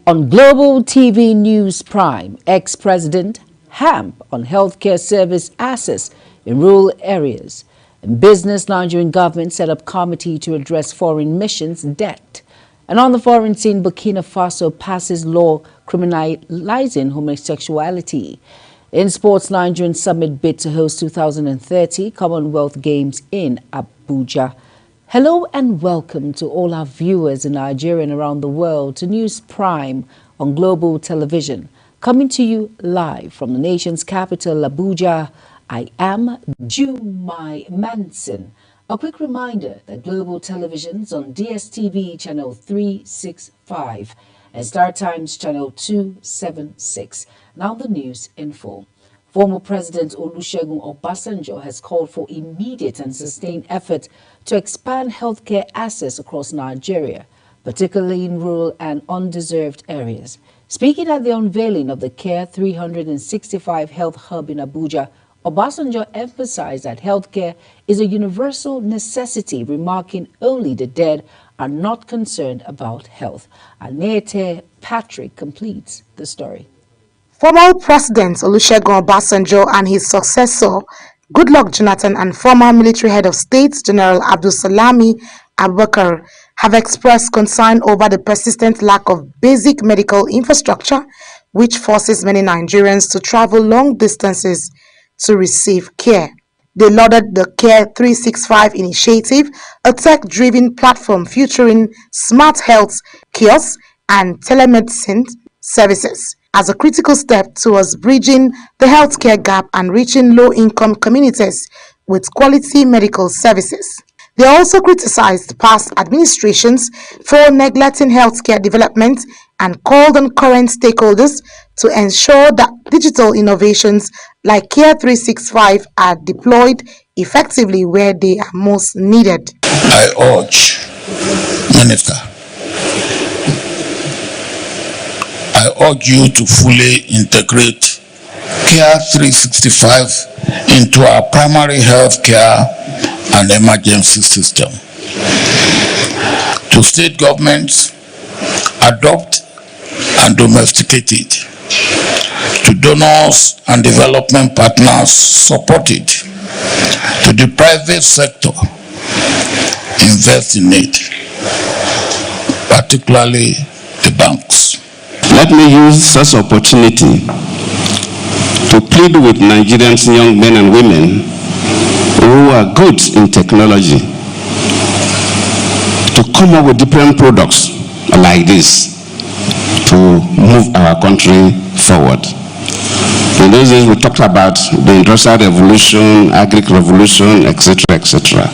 On Global TV News Prime, ex-president hamp on healthcare service access in rural areas. In business, Nigerian government set up committee to address foreign missions debt. And on the foreign scene, Burkina Faso passes law criminalizing homosexuality. In sports, Nigerian summit bid to host 2030 Commonwealth Games in Abuja. Hello and welcome to all our viewers in Nigeria and around the world to News Prime on Global Television. Coming to you live from the nation's capital, Abuja, I am Jumai Manson. A quick reminder that Global Television's on DSTV channel 365 and Star Times channel 276. Now the news in full. Former President Olusegun Obasanjo has called for immediate and sustained effort to expand healthcare access across Nigeria, particularly in rural and undeserved areas. Speaking at the unveiling of the Care 365 Health Hub in Abuja, Obasanjo emphasized that healthcare is a universal necessity, remarking only the dead are not concerned about health. Anete Patrick completes the story. Former President Olusegun Obasanjo and his successor, Goodluck Jonathan, and former military head of state, General Abdulsalami Abubakar, have expressed concern over the persistent lack of basic medical infrastructure, which forces many Nigerians to travel long distances to receive care. They lauded the Care 365 initiative, a tech-driven platform featuring smart health kiosks and telemedicine services, as a critical step towards bridging the healthcare gap and reaching low-income communities with quality medical services. They also criticized past administrations for neglecting healthcare development and called on current stakeholders to ensure that digital innovations like Care 365 are deployed effectively where they are most needed. I urge Minister, I urge you to fully integrate Care 365 into our primary health care and emergency system. To state governments, adopt and domesticate it. To donors and development partners, support it. To the private sector, invest in it, particularly the banks. Let me use such opportunity to plead with Nigerians, young men and women who are good in technology to come up with different products like this to move our country forward. In those days, we talked about the Industrial Revolution, Agric Revolution, etc., etc.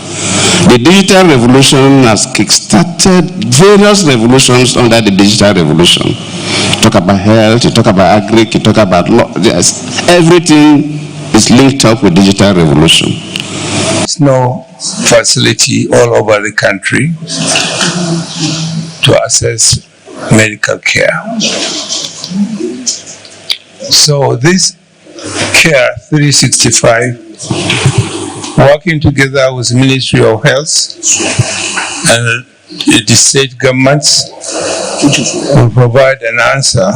The digital revolution has kickstarted various revolutions under the digital revolution. You talk about health, you talk about agric, you talk about law. Yes, everything is linked up with digital revolution. There's no facility all over the country to access medical care. So this Care 365, working together with the Ministry of Health and the state governments, will provide an answer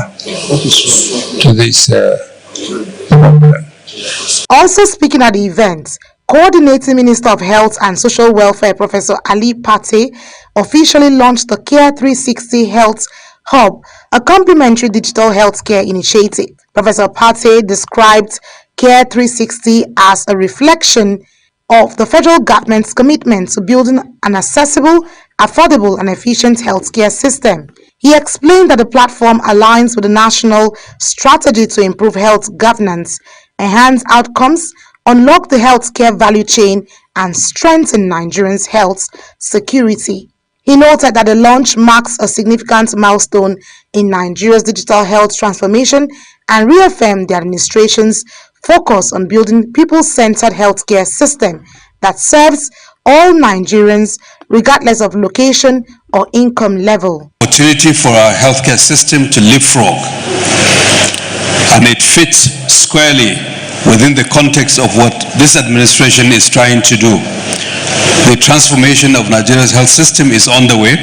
to this problem. Also speaking at the event, Coordinating Minister of Health and Social Welfare, Professor Ali Pate, officially launched the Care 360 Health Hub, a complementary digital healthcare initiative. Professor Pate described Care 360 as a reflection of the federal government's commitment to building an accessible, affordable, and efficient healthcare system. He explained that the platform aligns with the national strategy to improve health governance, enhance outcomes, unlock the healthcare value chain, and strengthen Nigerians' health security. He noted that the launch marks a significant milestone in Nigeria's digital health transformation and reaffirmed the administration's focus on building people-centered healthcare system that serves all Nigerians regardless of location or income level. Opportunity for our healthcare system to leapfrog, and it fits squarely within the context of what this administration is trying to do. The transformation of Nigeria's health system is on the way.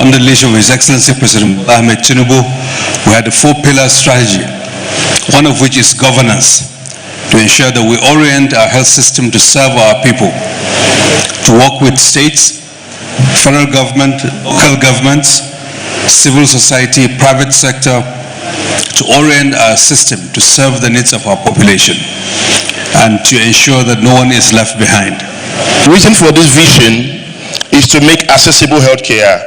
under the leadership of His Excellency President Ahmed Tinubu, we had a 4-pillar strategy, one of which is governance, to ensure that we orient our health system to serve our people, to work with states, federal government, local governments, civil society, private sector, to orient our system to serve the needs of our population and to ensure that no one is left behind. The reason for this vision is to make accessible healthcare,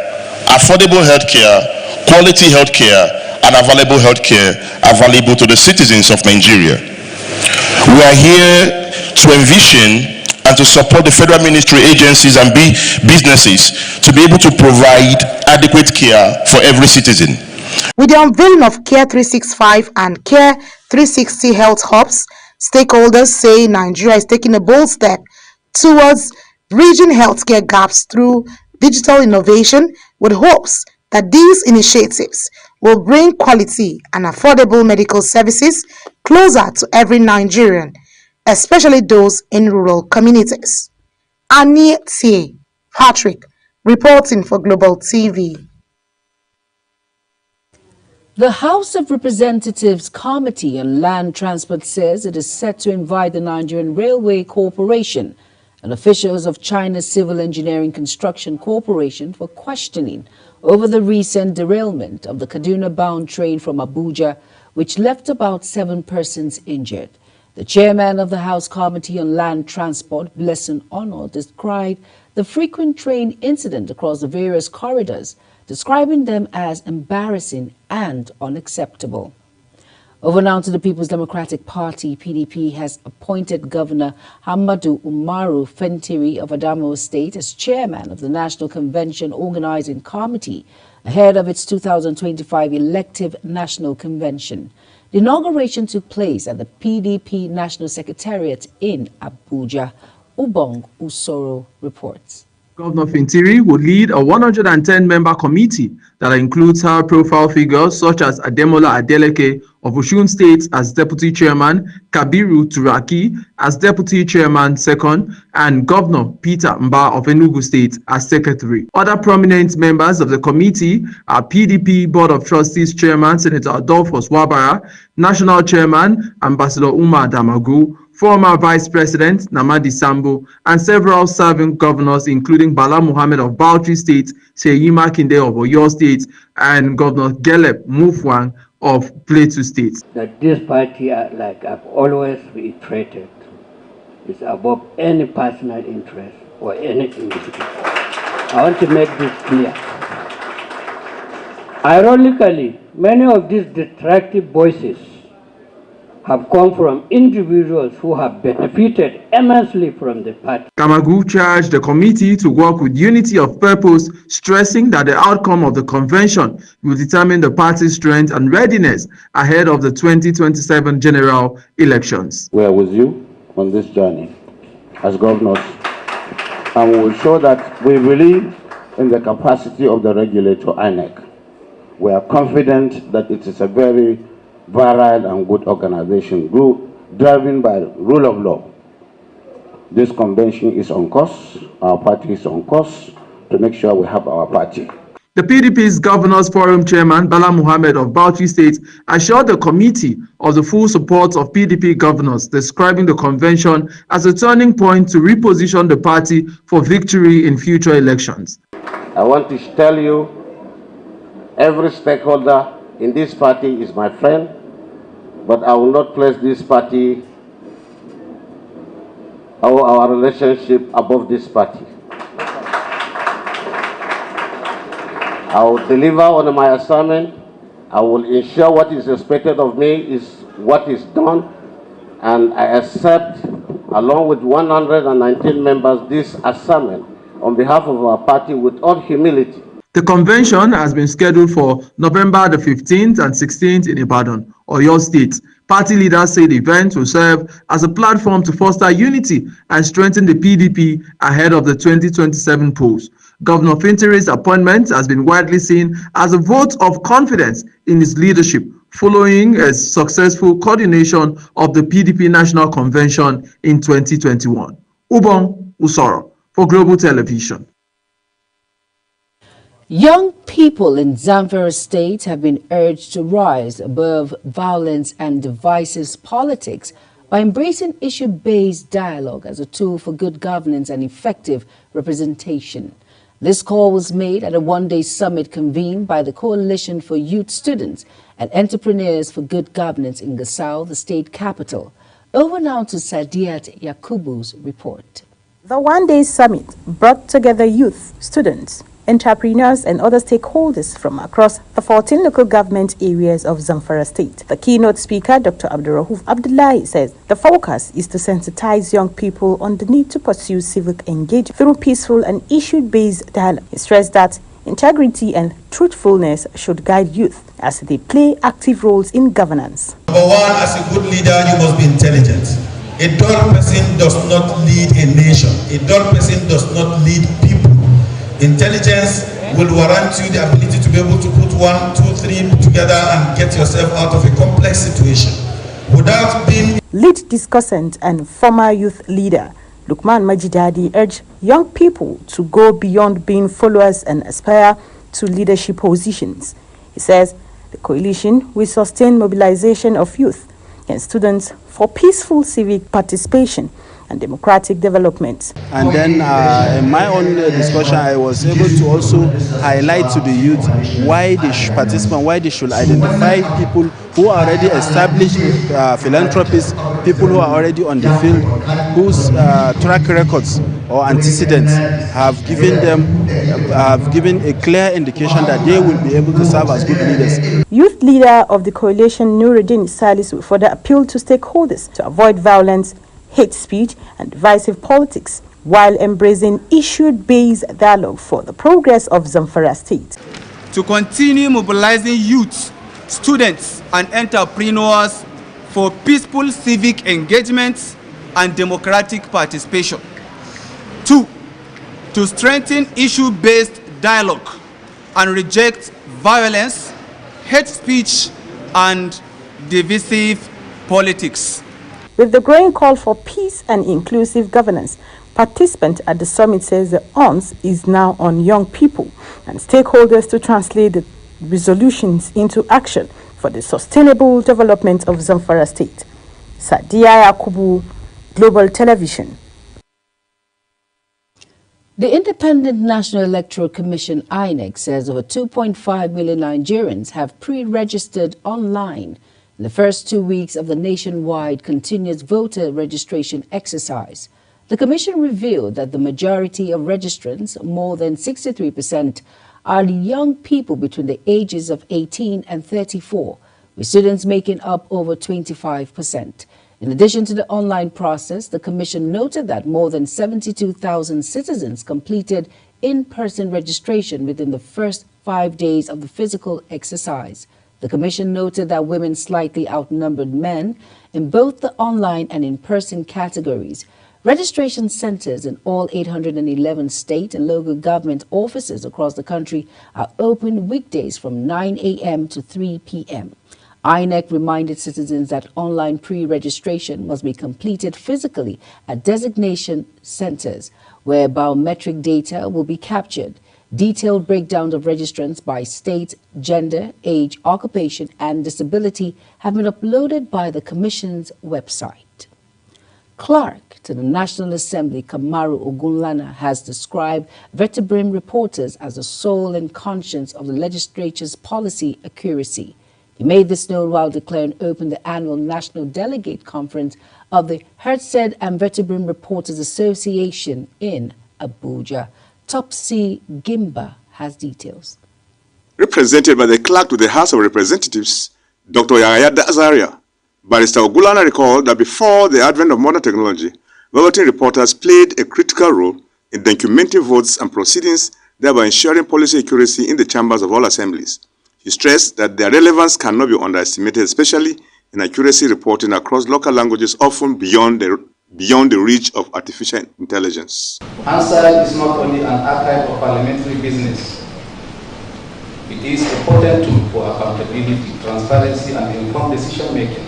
affordable healthcare, quality healthcare, and available healthcare available to the citizens of Nigeria. We are here to envision and to support the federal ministry agencies and businesses to be able to provide adequate care for every citizen. With the unveiling of Care 365 and Care 360 health hubs, stakeholders say Nigeria is taking a bold step towards bridging healthcare gaps through digital innovation, with hopes that these initiatives will bring quality and affordable medical services closer to every Nigerian, especially those in rural communities. Annie T. Patrick, reporting for Global TV. The House of Representatives Committee on Land Transport says it is set to invite the Nigerian Railway Corporation and officials of China's Civil Engineering Construction Corporation for questioning over the recent derailment of the Kaduna-bound train from Abuja, which left about 7 persons injured. The chairman of the House Committee on Land Transport, Blessing Ono, described the frequent train incident across the various corridors, describing them as embarrassing and unacceptable. Over now to the People's Democratic Party, PDP has appointed Governor Hamadu Umaru Fentiri of Adamawa State as chairman of the National Convention Organizing Committee ahead of its 2025 elective National Convention. The inauguration took place at the PDP National Secretariat in Abuja. Ubong Usoro reports. Governor Fintiri will lead a 110-member committee that includes high-profile figures such as Ademola Adeleke of Osun State as Deputy Chairman, Kabiru Turaki as Deputy Chairman second, and Governor Peter Mba of Enugu State as Secretary. Other prominent members of the committee are PDP Board of Trustees Chairman Senator Adolphus Wabara, National Chairman Ambassador Umar Damagu, former Vice President Namadi Sambo, and several serving governors including Bala Muhammad of Bauchi State, Seyi Makinde of Oyo State, and Governor Geleb Mufwang of Plateau State. That this party, like I've always reiterated, is above any personal interest or any individual. I want to make this clear. Ironically, many of these destructive voices have come from individuals who have benefited immensely from the party. Kamagu charged the committee to work with unity of purpose, stressing that the outcome of the convention will determine the party's strength and readiness ahead of the 2027 general elections. We are with you on this journey as governors, and we will show that we believe in the capacity of the regulator, INEC. We are confident that it is a very varied and good organization, driven by rule of law. This convention is on course, our party is on course to make sure we have our party. The PDP's Governors Forum Chairman Bala Muhammad of Bauchi State assured the committee of the full support of PDP governors, describing the convention as a turning point to reposition the party for victory in future elections. I want to tell you, every stakeholder in this party is my friend, but I will not place this party or our relationship above this party. I will deliver on my assignment. I will ensure what is expected of me is what is done, and I accept, along with 119 members, this assignment on behalf of our party with all humility. The convention has been scheduled for November the 15th and 16th in Ibadan, Oyo State. Party leaders say the event will serve as a platform to foster unity and strengthen the PDP ahead of the 2027 polls. Governor Fintiri's appointment has been widely seen as a vote of confidence in his leadership, following a successful coordination of the PDP National Convention in 2021. Ubong Usoro for Global Television. Young people in Zamfara State have been urged to rise above violence and divisive politics by embracing issue-based dialogue as a tool for good governance and effective representation. This call was made at a one-day summit convened by the Coalition for Youth Students and Entrepreneurs for Good Governance in Gusau, the state capital. Over now to Sadiat Yakubu's report. The one-day summit brought together youth, students, entrepreneurs and other stakeholders from across the 14 local government areas of Zamfara State. The keynote speaker, Dr. Abdurrahuf Abdullahi, says the focus is to sensitize young people on the need to pursue civic engagement through peaceful and issue-based dialogue. He stressed that integrity and truthfulness should guide youth as they play active roles in governance. Number one, as a good leader, you must be intelligent. A dull person does not lead a nation. A dull person does not lead people. Intelligence will warrant you the ability to be able to put 1, 2, 3 together and get yourself out of a complex situation without being... Lead discussant and former youth leader Lukman Majidadi urged young people to go beyond being followers and aspire to leadership positions. He says the coalition will sustain mobilization of youth and students for peaceful civic participation and democratic development. And then in my own discussion, I was able to also highlight to the youth why they should participate, why they should identify people who are already established philanthropists, people who are already on the field, whose track records or antecedents have given a clear indication that they will be able to serve as good leaders. Youth leader of the coalition, Nuruddin Salis, will further appeal to stakeholders to avoid violence, hate speech and divisive politics while embracing issue-based dialogue for the progress of Zamfara State. To continue mobilizing youth, students and entrepreneurs for peaceful civic engagement and democratic participation. 2. To strengthen issue-based dialogue and reject violence, hate speech and divisive politics. With the growing call for peace and inclusive governance, participants at the summit says the onus is now on young people and stakeholders to translate the resolutions into action for the sustainable development of Zamfara State. Sadia Yakubu, Global Television. The Independent National Electoral Commission, INEC, says over 2.5 million Nigerians have pre-registered online in the first 2 weeks of the nationwide continuous voter registration exercise. The Commission revealed that the majority of registrants, more than 63%, are young people between the ages of 18 and 34, with students making up over 25%. In addition to the online process, the Commission noted that more than 72,000 citizens completed in-person registration within the first 5 days of the physical exercise. The Commission noted that women slightly outnumbered men in both the online and in-person categories. Registration centers in all 811 state and local government offices across the country are open weekdays from 9 a.m. to 3 p.m. INEC reminded citizens that online pre-registration must be completed physically at designation centers where biometric data will be captured. Detailed breakdowns of registrants by state, gender, age, occupation, and disability have been uploaded by the Commission's website. Clerk to the National Assembly, Kamaru Ogunlana, has described Vertebrim reporters as the soul and conscience of the legislature's policy accuracy. He made this known while declaring open the annual National Delegate Conference of the Hersted and Vertebrim Reporters Association in Abuja. Topsy Gimba has details. Represented by the clerk to the House of Representatives, Dr. Yahya Azaria, Barrister Ogulana recalled that before the advent of modern technology, voting reporters played a critical role in documenting votes and proceedings, thereby ensuring policy accuracy in the chambers of all assemblies. He stressed that their relevance cannot be underestimated, especially in accuracy reporting across local languages, often beyond the reach of artificial intelligence. Answer is not only an archive of parliamentary business. It is a potent tool for accountability, transparency, and informed decision-making.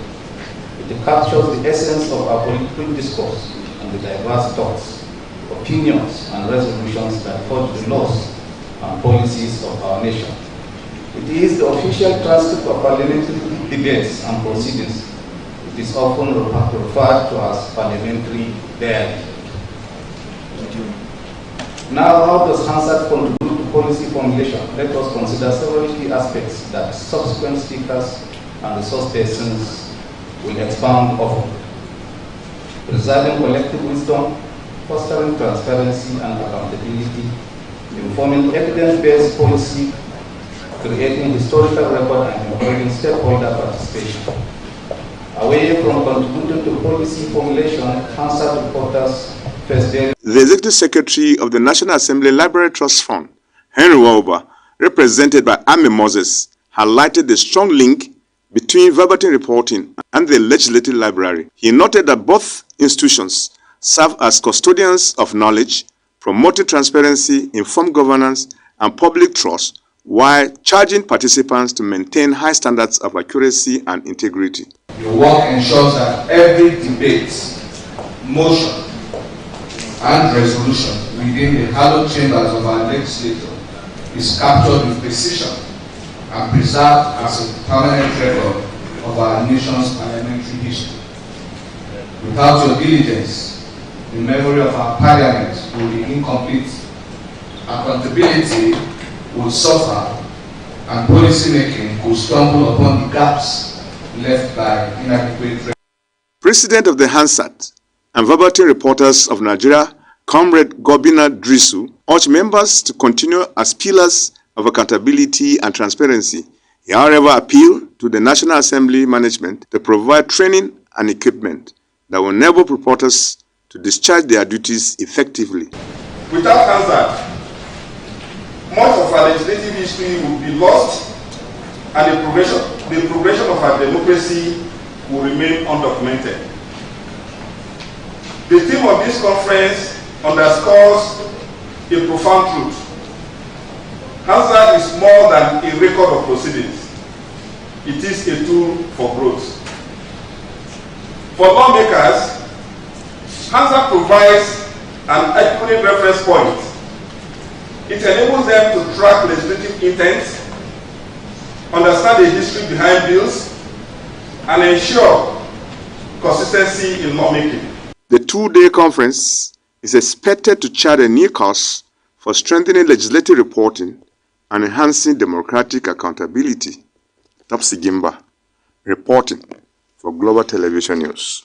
It captures the essence of our political discourse and the diverse thoughts, opinions, and resolutions that forge the laws and policies of our nation. It is the official transcript of parliamentary debates and proceedings. It is often referred to as parliamentary diary. Now, how does Hansard contribute to policy formulation? Let us consider several key aspects that subsequent speakers and resource persons will expound upon. Preserving collective wisdom, fostering transparency and accountability, informing evidence-based policy, creating historical record and encouraging stakeholder participation. Away from contributing to policy formulation, Hansard reporters face their... The Executive Secretary of the National Assembly Library Trust Fund, Henry Wauba, represented by Amy Moses, highlighted the strong link between verbatim reporting and the Legislative Library. He noted that both institutions serve as custodians of knowledge, promoting transparency, informed governance, and public trust, while charging participants to maintain high standards of accuracy and integrity. Your work ensures that every debate, motion, and resolution within the hallowed chambers of our legislature is captured with precision and preserved as a permanent record of our nation's parliamentary history. Without your diligence, the memory of our parliament will be incomplete, accountability will suffer, and policy making could stumble upon the gaps left by inadequate records. President of the Hansard and verbatim reporters of Nigeria, Comrade Gobina Drisu, urged members to continue as pillars of accountability and transparency. He, however, appealed to the National Assembly management to provide training and equipment that will enable reporters to discharge their duties effectively. Without Hansard, much of our legislative history would be lost, and the progression of our democracy will remain undocumented. The theme of this conference underscores a profound truth. Hansard is more than a record of proceedings. It is a tool for growth. For lawmakers, Hansard provides an accurate reference point. It enables them to track legislative intent, understand the history behind bills, and ensure consistency in lawmaking. The two-day conference is expected to chart a new course for strengthening legislative reporting and enhancing democratic accountability. Topsy Gimba, reporting for Global Television News.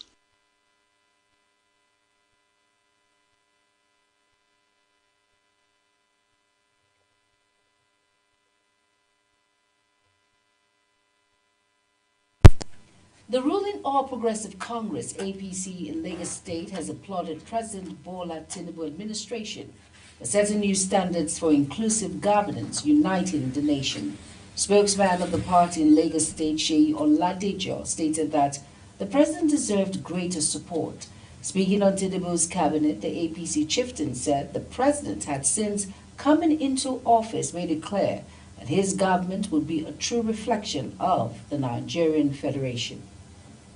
The ruling All Progressive Congress, APC, in Lagos State has applauded President Bola Tinubu administration for setting new standards for inclusive governance, uniting the nation. Spokesman of the party in Lagos State, Seyi Oladejo, stated that the president deserved greater support. Speaking on Tinubu's cabinet, the APC chieftain said the president had since coming into office made it clear that his government would be a true reflection of the Nigerian Federation.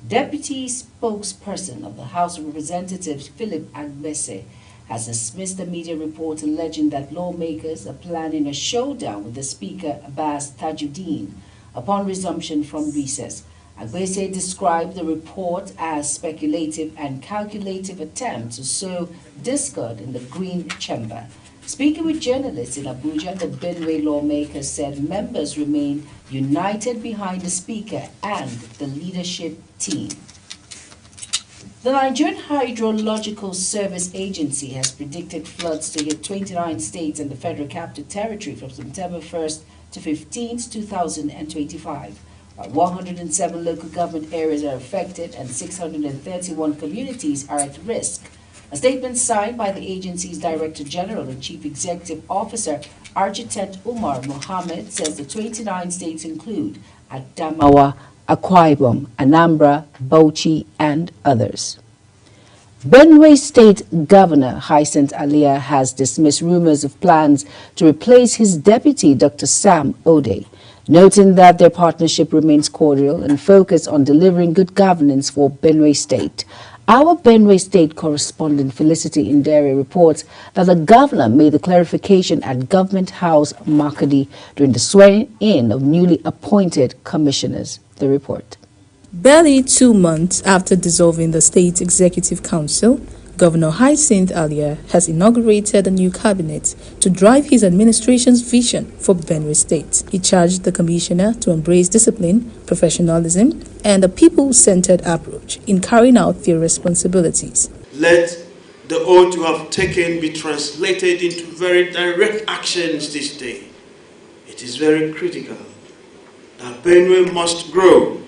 Deputy spokesperson of the House of Representatives, Philip Agbese, has dismissed the media report alleging that lawmakers are planning a showdown with the Speaker, Abbas Tajuddin, upon resumption from recess. Agbese described the report as speculative and calculative attempt to sow discord in the Green Chamber. Speaking with journalists in Abuja, the Benue lawmakers said members remain united behind the Speaker and the leadership team. The Nigerian Hydrological Service Agency has predicted floods to hit 29 states and the Federal Capital Territory from September 1st to 15th, 2025. 107 local government areas are affected and 631 communities are at risk. A statement signed by the agency's Director General and Chief Executive Officer, Architect Umar Mohammed, says the 29 states include Adamawa, Akwa Ibom, Anambra, Bauchi, and others. Benue State Governor Hyacinth Alia has dismissed rumors of plans to replace his deputy, Dr. Sam Ode, noting that their partnership remains cordial and focused on delivering good governance for Benue State. Our Benue State correspondent Felicity Indere reports that the governor made the clarification at Government House, Makadi, during the swearing-in of newly appointed commissioners. The report. Barely 2 months after dissolving the State Executive Council, Governor Hyacinth Alia has inaugurated a new cabinet to drive his administration's vision for Benue State. He charged the commissioner to embrace discipline, professionalism, and a people-centered approach in carrying out their responsibilities. Let the oath you have taken be translated into very direct actions this day. It is very critical that Benue must grow.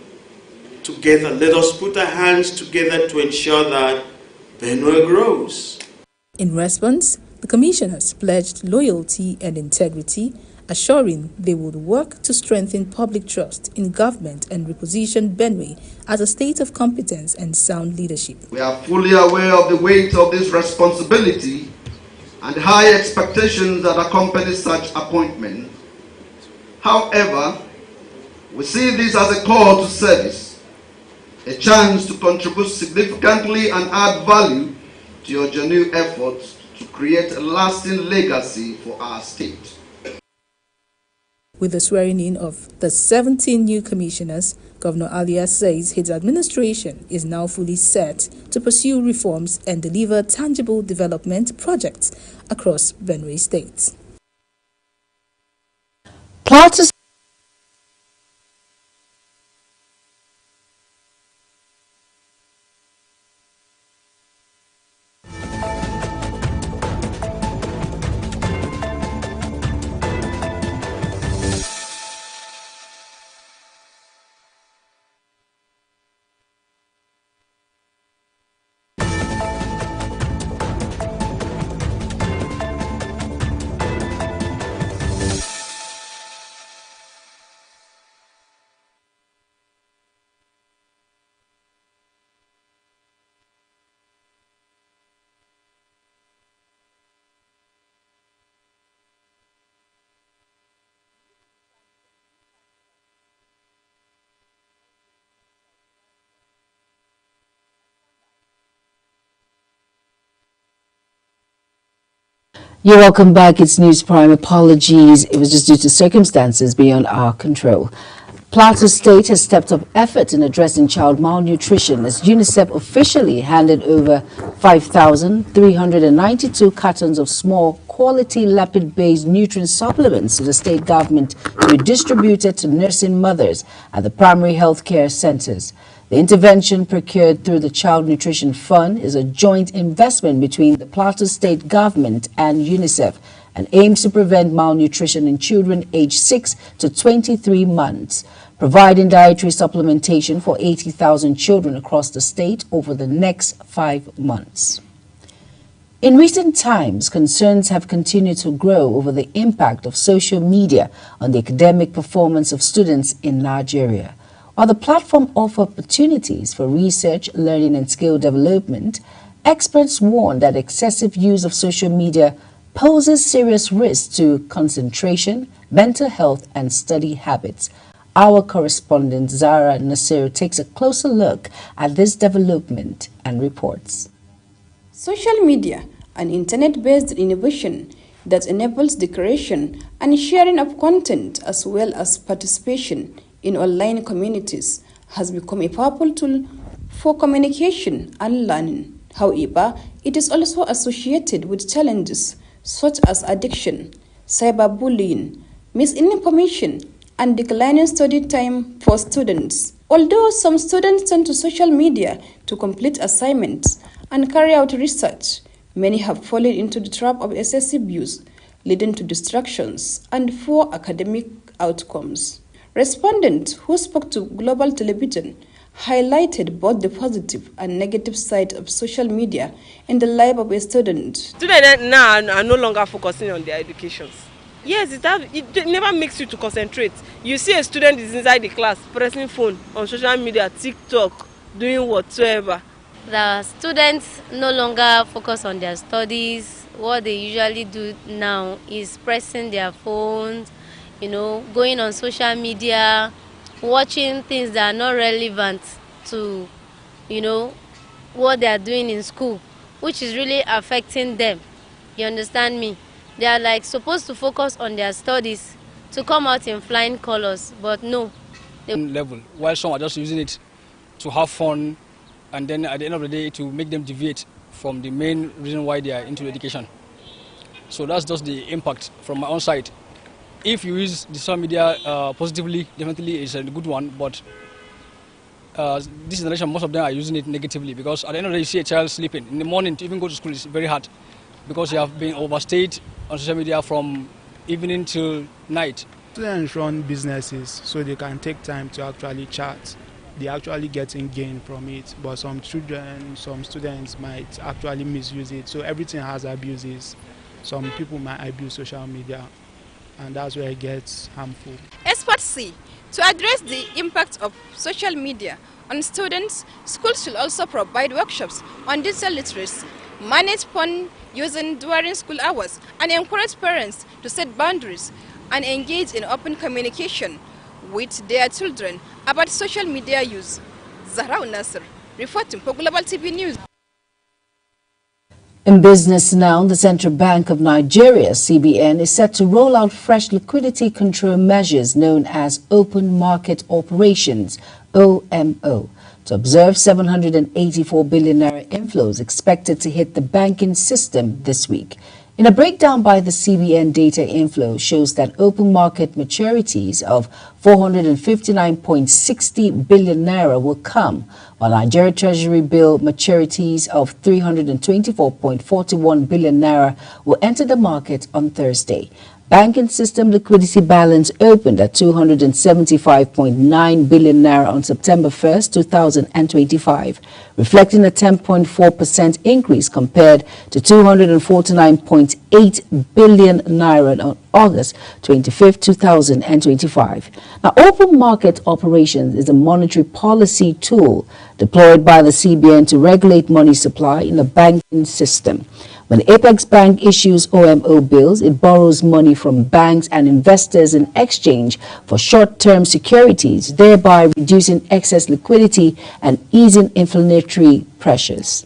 Together, let us put our hands together to ensure that Benue grows. In response, the commissioners pledged loyalty and integrity, assuring they would work to strengthen public trust in government and reposition Benue as a state of competence and sound leadership. We are fully aware of the weight of this responsibility and the high expectations that accompany such appointment. However, we see this as a call to service, a chance to contribute significantly and add value to your genuine efforts to create a lasting legacy for our state. With the swearing-in of the 17 new commissioners, Governor Alia says his administration is now fully set to pursue reforms and deliver tangible development projects across Benue State. Plateau You're welcome back. It's News Prime. Apologies. It was just due to circumstances beyond our control. Plateau State has stepped up efforts in addressing child malnutrition as UNICEF officially handed over 5,392 cartons of small quality lipid-based nutrient supplements to the state government to be distributed to nursing mothers at the primary health care centers. The intervention, procured through the Child Nutrition Fund, is a joint investment between the Plateau State government and UNICEF and aims to prevent malnutrition in children aged 6 to 23 months, providing dietary supplementation for 80,000 children across the state over the next 5 months. In recent times, concerns have continued to grow over the impact of social media on the academic performance of students in Nigeria. While the platform offers opportunities for research, learning and skill development, experts warn that excessive use of social media poses serious risks to concentration, mental health and study habits. Our correspondent Zara Nasir takes a closer look at this development and reports. Social media, an internet-based innovation that enables the creation and sharing of content as well as participation in online communities, has become a powerful tool for communication and learning. However, it is also associated with challenges such as addiction, cyberbullying, misinformation, and declining study time for students. Although some students turn to social media to complete assignments and carry out research, many have fallen into the trap of excessive use, leading to distractions and poor academic outcomes. Respondents who spoke to Global Television highlighted both the positive and negative side of social media in the life of a student. Students now are no longer focusing on their educations. Yes, it never makes you to concentrate. You see a student is inside the class pressing phone on social media, TikTok, doing whatsoever. The students no longer focus on their studies. What they usually do now is pressing their phones, going on social media, watching things that are not relevant to, what they are doing in school, which is really affecting them. You understand me? They are like supposed to focus on their studies to come out in flying colors, but no. Level, while some are just using it to have fun, and then at the end of the day to make them deviate from the main reason why they are into education. So that's just the impact from my own side. If you use the social media positively, definitely it's a good one, but this generation, most of them are using it negatively, because at the end of the day you see a child sleeping. In the morning to even go to school is very hard, because you have been overstayed on social media from evening till night. Students run businesses, so they can take time to actually chat. They actually getting gain from it, but some students might actually misuse it. So everything has abuses. Some people might abuse social media, and that's where it gets harmful. Experts say to address the impact of social media on students, schools should also provide workshops on digital literacy, manage phone using during school hours, and encourage parents to set boundaries and engage in open communication with their children about social media use. Zahra Nasser, reporting for Global TV News. In business now, the Central Bank of Nigeria, CBN, is set to roll out fresh liquidity control measures known as Open Market Operations, OMO, to observe 784 billion naira inflows expected to hit the banking system this week. In a breakdown by the CBN, data inflow shows that open market maturities of 459.60 billion naira will come, while Nigeria Treasury bill maturities of 324.41 billion naira will enter the market on Thursday. Banking system liquidity balance opened at 275.9 billion naira on September 1st, 2025, reflecting a 10.4% increase compared to 249.8 billion naira on August 25th, 2025. Now, open market operations is a monetary policy tool deployed by the CBN to regulate money supply in the banking system. When Apex Bank issues OMO bills, it borrows money from banks and investors in exchange for short-term securities, thereby reducing excess liquidity and easing inflationary pressures.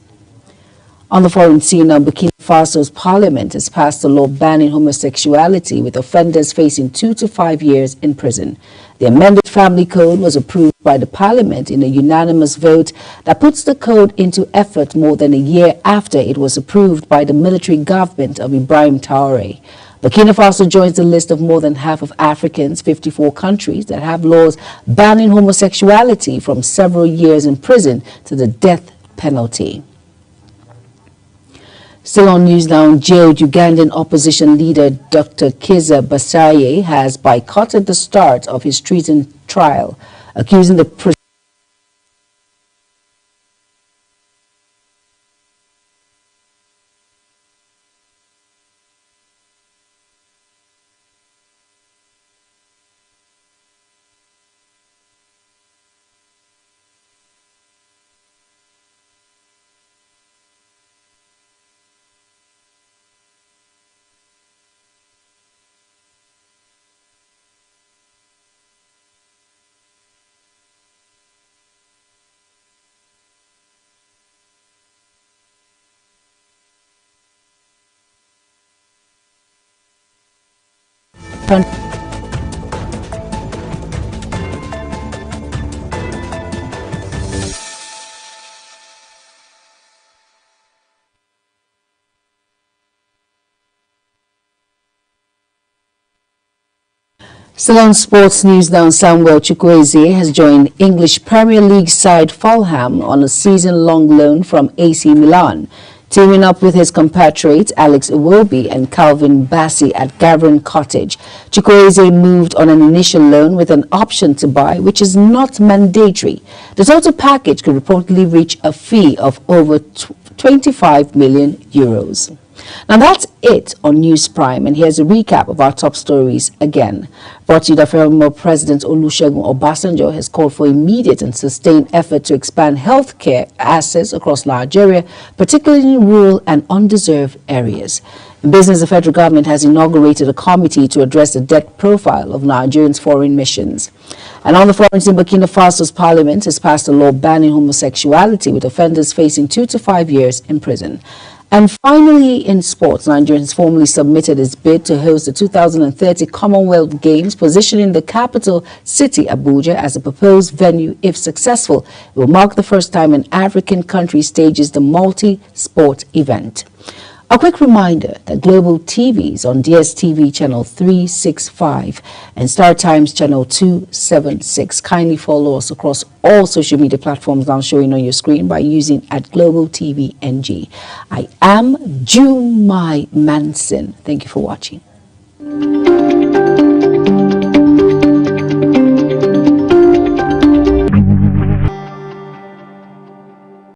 On the foreign scene, now, Burkina Faso's parliament has passed a law banning homosexuality, with offenders facing 2 to 5 years in prison. The amended family code was approved by the parliament in a unanimous vote that puts the code into effect more than a year after it was approved by the military government of Ibrahim Traoré. Burkina Faso joins the list of more than half of Africa's 54 countries that have laws banning homosexuality, from several years in prison to the death penalty. Still on news now, jailed Ugandan opposition leader Dr. Kizza Besigye has boycotted the start of his treason trial, accusing the Still on sports news now, Samuel Chukwueze has joined English Premier League side Fulham on a season-long loan from AC Milan, teaming up with his compatriots Alex Iwobi and Calvin Bassey at Gavin Cottage. Chukwueze moved on an initial loan with an option to buy, which is not mandatory. The total package could reportedly reach a fee of over 25 million euros. Now that's it on News Prime, and here's a recap of our top stories again. Brought to you, the former President Olusegun Obasanjo has called for immediate and sustained effort to expand healthcare access across Nigeria, particularly in rural and undeserved areas. In business, the federal government has inaugurated a committee to address the debt profile of Nigerians' foreign missions. And on the front, in Burkina Faso's parliament has passed a law banning homosexuality, with offenders facing 2 to 5 years in prison. And finally, in sports, Nigeria has formally submitted its bid to host the 2030 Commonwealth Games, positioning the capital city, Abuja, as a proposed venue. If successful, it will mark the first time an African country stages the multi-sport event. A quick reminder that Global TV is on DSTV channel 365 and Star Times channel 276. Kindly follow us across all social media platforms now showing on your screen by using @GlobalTVNG. I am June Mai Manson. Thank you for watching.